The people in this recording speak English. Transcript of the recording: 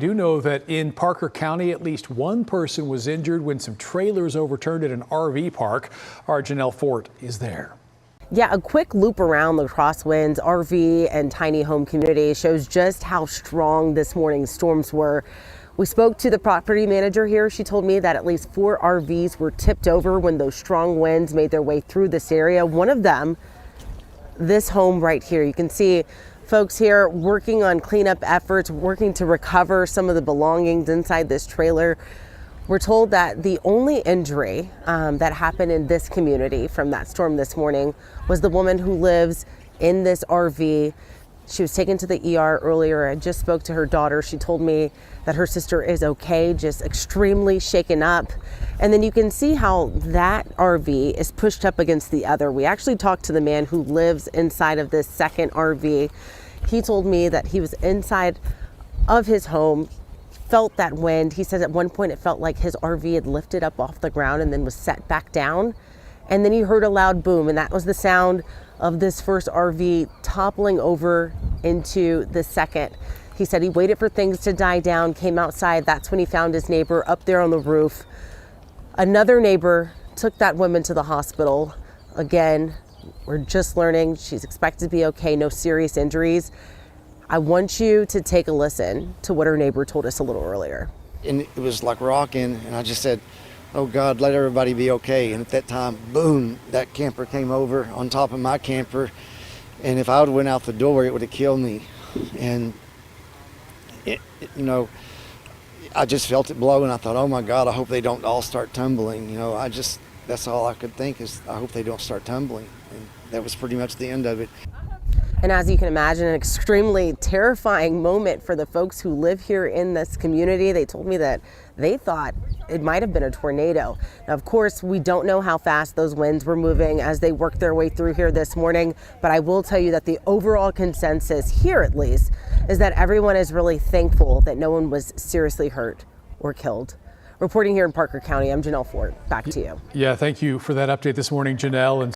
Do know that in Parker County, at least one person was injured when some trailers overturned at an RV park. Our Janelle Fort is there. Yeah, a quick loop around the Crosswinds RV and tiny home community shows just how strong this morning's storms were. We spoke to the property manager here. She told me that at least 4 RVs were tipped over when those strong winds made their way through this area. One of them, this home right here. You can see folks here working on cleanup efforts, working to recover some of the belongings inside this trailer. We're told that the only injury that happened in this community from that storm this morning was the woman who lives in this RV. She was taken to the ER earlier. I just spoke to her daughter. She told me that her sister is okay, just extremely shaken up. And then you can see how that RV is pushed up against the other. We actually talked to the man who lives inside of this second RV. He told me that he was inside of his home, felt that wind. He says at one point it felt like his RV had lifted up off the ground and then was set back down. And then he heard a loud boom, and that was the sound of this first RV toppling over into the second. He said he waited for things to die down, came outside. That's when he found his neighbor up there on the roof. Another neighbor took that woman to the hospital. Again, we're just learning she's expected to be okay, no serious injuries. I want you to take a listen to what her neighbor told us a little earlier. And it was like rocking, and I just said, oh God, let everybody be okay. And at that time, boom, that camper came over on top of my camper. And if I would have went out the door, it would have killed me. And, I just felt it blow, and I thought, oh my God, I hope they don't all start tumbling. That's all I could think is, I hope they don't start tumbling. And that was pretty much the end of it. And as you can imagine, an extremely terrifying moment for the folks who live here in this community. They told me that they thought it might have been a tornado. Now, of course, we don't know how fast those winds were moving as they worked their way through here this morning, but I will tell you that the overall consensus here, at least, is that everyone is really thankful that no one was seriously hurt or killed. Reporting here in Parker County, I'm Janelle Fort. Back to you. Yeah, thank you for that update this morning, Janelle. And